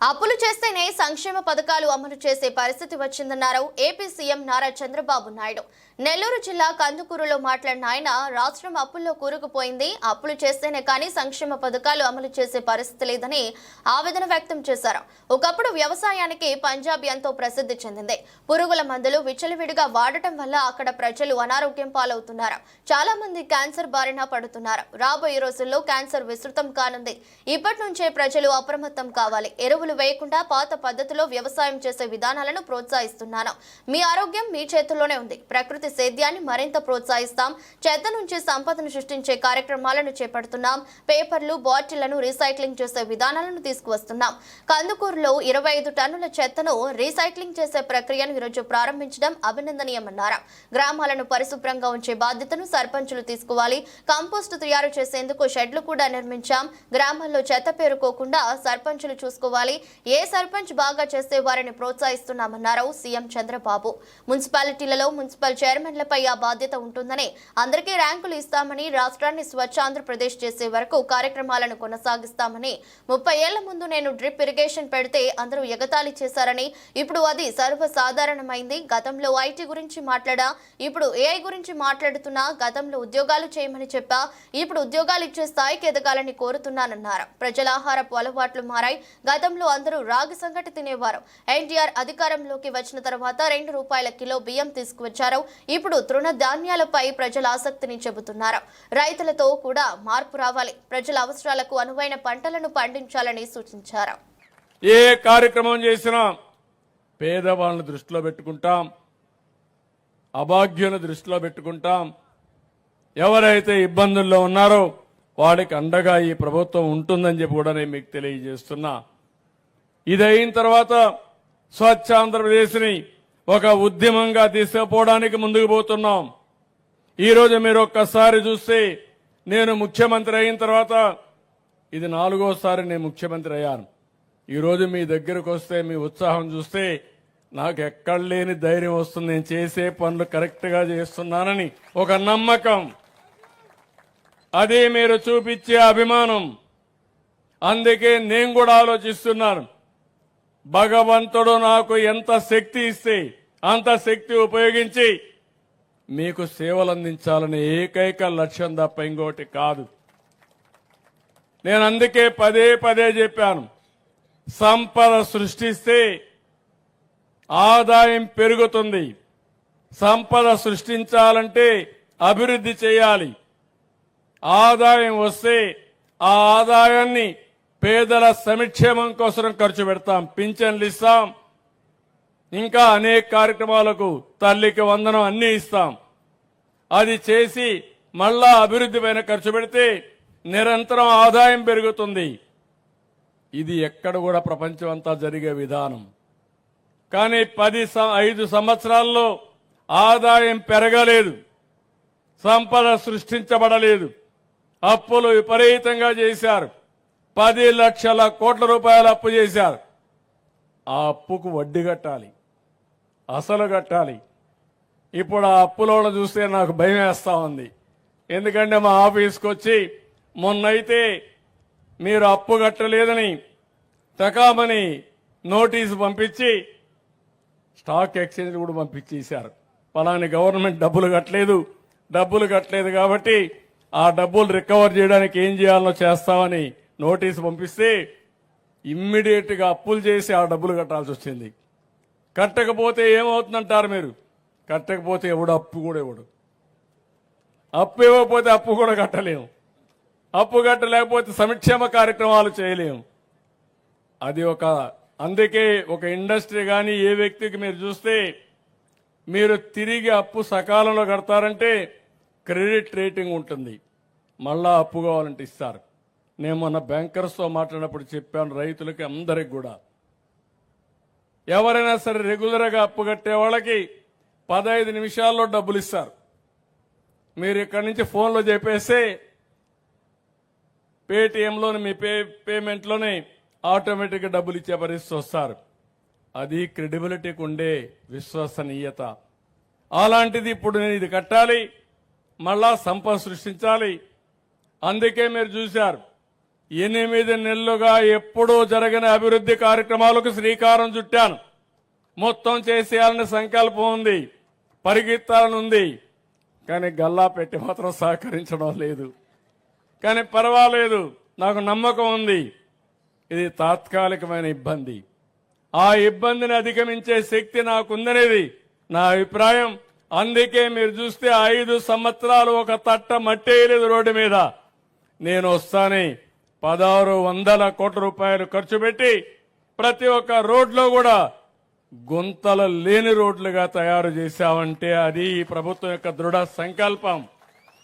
అప్పులు చేస్తేనే సంక్షేమ పథకాలు అమలు చేసే పరిస్థితి వచ్చిందన్నారు ఏపీ సీఎం నారా చంద్రబాబు నాయుడు. నెల్లూరు జిల్లా కందుకూరులో మాట్లాడిన ఆయన రాష్ట్రం అప్పుల్లో కూరుకుపోయింది, అప్పులు చేస్తేనే కానీ సంక్షేమ పథకాలు అమలు చేసే పరిస్థితి లేదని ఆవేదన వ్యక్తం చేశారు. ఒకప్పుడు వ్యవసాయానికి పంజాబ్ ఎంతో ప్రసిద్ధి చెందింది. పురుగుల మందులు విచ్చలవిడిగా వాడటం వల్ల అక్కడ ప్రజలు అనారోగ్యం పాలవుతున్నారు. చాలా మంది క్యాన్సర్ బారిన పడుతున్నారు. రాబోయే రోజుల్లో క్యాన్సర్ విస్తృతం కానుంది. ఇప్పటి నుంచే ప్రజలు అప్రమత్తం కావాలి. ఎరువులు వేయకుండా పాత పద్ధతిలో వ్యవసాయం చేసే విధానాలను ప్రోత్సహిస్తున్నాను. మీ ఆరోగ్యం మీ చేతుల్లోనే ఉంది. ప్రకృతి సేద్యాన్ని మరింత ప్రోత్సహిస్తాం. చెత్త నుంచి సంపదను సృష్టించే కార్యక్రమాలను చేపడుతున్నాం. పేపర్లు, బాటిళ్లను రీసైక్లింగ్ చేసే విధానాలను తీసుకువస్తున్నాం. కందుకూరులో 25 టన్నుల చెత్తను రీసైక్లింగ్ చేసే ప్రక్రియను ఈరోజు ప్రారంభించడం అభినందనీయమన్నారు. గ్రామాలను పరిశుభ్రంగా ఉంచే బాధ్యతను సర్పంచులు తీసుకోవాలి. కంపోస్టు తయారు చేసేందుకు షెడ్లు కూడా నిర్మించాం. గ్రామాల్లో చెత్త పేరుకోకుండా సర్పంచులు చూసుకోవాలి. ఏ సర్పంచ్ బాగా చేసే వారిని ప్రోత్సహిస్తున్నామన్నారు సీఎం చంద్రబాబు. మున్సిపాలిటీలలో మున్సిపల్ చైర్మన్లపై ఆ బాధ్యత ఉంటుందని, అందరికీ ర్యాంకులు ఇస్తామని, రాష్ట్రాన్ని స్వచ్ఛ ఆంధ్రప్రదేశ్ చేసే వరకు కార్యక్రమాలను కొనసాగిస్తామని, 30 ఏళ్ల ముందు నేను డ్రిప్ ఇరిగేషన్ పెడితే అందరూ ఎగతాళి చేశారని, ఇప్పుడు అది సర్వసాధారణమైంది. గతంలో ఐటీ గురించి మాట్లాడా, ఇప్పుడు ఏఐ గురించి మాట్లాడుతున్నా. గతంలో ఉద్యోగాలు చేయమని చెప్పా, ఇప్పుడు ఉద్యోగాలు ఇచ్చే స్థాయికి ఎదగాలని కోరుతున్నానన్నారు. ప్రజల ఆహారపు అలవాట్లు మారాయి. గతంలో అందరూ రాగి సంగటి తినేవారు. ఎన్టీఆర్ అధికారంలోకి వచ్చిన తర్వాత ₹2 కిలో బియ్యం తీసుకువచ్చారు. ఇప్పుడు తృణ ధాన్యాలపై ప్రజల ఆసక్తిని చెబుతున్నారు. రైతులతో కూడా మార్పు రావాలి. ప్రజల అవసరాలకు అనువైన పంటలను పండించాలని సూచించారు. ఏ కార్యక్రమం చేసినా పేదవాళ్ళని దృష్టిలో పెట్టుకుంటాం, అభాగ్యులను దృష్టిలో పెట్టుకుంటాం. ఎవరైతే ఇబ్బందుల్లో ఉన్నారో వాడికి అండగా ఈ ప్రభుత్వం ఉంటుందని చెప్పి కూడా నేను మీకు తెలియజేస్తున్నా. ఇది అయిన తర్వాత స్వచ్ఛ ఆంధ్రప్రదేశ్ని ఒక ఉద్యమంగా తీసుకుపోవడానికి ముందుకు పోతున్నాం. ఈరోజు మీరు ఒక్కసారి చూస్తే, నేను ముఖ్యమంత్రి అయిన తర్వాత ఇది 4వ నేను ముఖ్యమంత్రి అయ్యాను. ఈరోజు మీ దగ్గరకు వస్తే మీ ఉత్సాహం చూస్తే నాకు ఎక్కడ లేని ధైర్యం వస్తుంది. నేను చేసే పనులు కరెక్ట్గా చేస్తున్నానని ఒక నమ్మకం, అదే మీరు చూపించే అభిమానం. అందుకే నేను కూడా ఆలోచిస్తున్నాను, భగవంతుడు నాకు ఎంత శక్తి ఇస్తే అంత శక్తి ఉపయోగించి మీకు సేవలు అందించాలనే ఏకైక లక్ష్యం తప్ప ఇంకోటి కాదు. నేను అందుకే పదే చెప్పాను, సంపద సృష్టిస్తే ఆదాయం పెరుగుతుంది. సంపద సృష్టించాలంటే అభివృద్ధి చేయాలి. ఆదాయం వస్తే ఆ ఆదాయాన్ని పేదల సంక్షేమం కోసం ఖర్చు పెడతాం. పింఛన్లు ఇస్తాం, ఇంకా అనేక కార్యక్రమాలకు తల్లికి వందనం అన్ని ఇస్తాం. అది చేసి మళ్ళా అభివృద్ధి పైన ఖర్చు పెడితే నిరంతరం ఆదాయం పెరుగుతుంది. ఇది ఎక్కడ కూడా ప్రపంచం అంతా జరిగే విధానం. కానీ 5 సంవత్సరాల్లో ఆదాయం పెరగలేదు, సంపద సృష్టించబడలేదు. అప్పులు విపరీతంగా చేశారు. 10 లక్షల కోట్ల రూపాయలు అప్పు చేశారు. ఆ అప్పుకు వడ్డీ కట్టాలి, అసలు కట్టాలి. ఇప్పుడు ఆ అప్పులో చూస్తే నాకు భయం వేస్తా ఉంది. ఎందుకంటే మా ఆఫీస్కి వచ్చి మొన్నైతే మీరు అప్పు కట్టలేదని తకామని నోటీసు పంపించి స్టాక్ ఎక్స్చేంజ్ కూడా పంపించేశారు. పలాని గవర్నమెంట్ డబ్బులు కట్టలేదు కాబట్టి ఆ డబ్బులు రికవర్ చేయడానికి ఏం చేయాలో చేస్తామని నోటీసు పంపిస్తే ఇమ్మీడియట్ గా అప్పులు చేసి ఆ డబ్బులు కట్టాల్సి వచ్చింది. కట్టకపోతే ఏమవుతుందంటారు మీరు? కట్టకపోతే ఎవడు అప్పు కూడా ఇవ్వడు. అప్పు ఇవ్వకపోతే అప్పు కూడా కట్టలేము. అప్పు కట్టలేకపోతే సంక్షేమ కార్యక్రమాలు చేయలేము. అది అందుకే ఒక ఇండస్ట్రీ కానీ ఏ వ్యక్తికి మీరు చూస్తే, మీరు తిరిగి అప్పు సకాలంలో కడతారంటే క్రెడిట్ రేటింగ్ ఉంటుంది, మళ్ళా అప్పు కావాలంటే ఇస్తారు. నేను మొన్న బ్యాంకర్స్తో మాట్లాడినప్పుడు చెప్పాను, రైతులకి అందరికి కూడా ఎవరైనా సరే రెగ్యులర్గా అప్పు కట్టే వాళ్ళకి 15 నిమిషాల్లో డబ్బులు ఇస్తారు. మీరు ఇక్కడి నుంచి ఫోన్లో చెప్పేస్తే పేటిఎంలోని మీ పేమెంట్లోనే ఆటోమేటిక్గా డబ్బులు ఇచ్చే పరిస్థితి వస్తారు. అది క్రెడిబిలిటీకి ఉండే విశ్వసనీయత. అలాంటిది ఇప్పుడు నేను ఇది కట్టాలి, మళ్ళా సంపద సృష్టించాలి. అందుకే మీరు చూశారు 8 నెలలుగా ఎప్పుడూ జరగని అభివృద్ధి కార్యక్రమాలకు శ్రీకారం చుట్టాను. మొత్తం చేసేయాలనే సంకల్పం ఉంది, పరిగెత్తాలని ఉంది. కానీ గల్లా పెట్టి మాత్రం సహకరించడం లేదు. కానీ పర్వాలేదు, నాకు నమ్మకం ఉంది. ఇది తాత్కాలికమైన ఇబ్బంది. ఆ ఇబ్బందిని అధిగమించే శక్తి నాకుందనేది నా అభిప్రాయం. అందుకే మీరు చూస్తే 5 సంవత్సరాలు ఒక తట్ట మట్టేయలేదు రోడ్డు మీద. నేను వస్తానే 1600 కోట్ల రూపాయలు ఖర్చు పెట్టి ప్రతి ఒక్క రోడ్లో కూడా గుంతలు లేని రోడ్లుగా తయారు చేశామంటే అది ఈ ప్రభుత్వం యొక్క దృఢ సంకల్పం.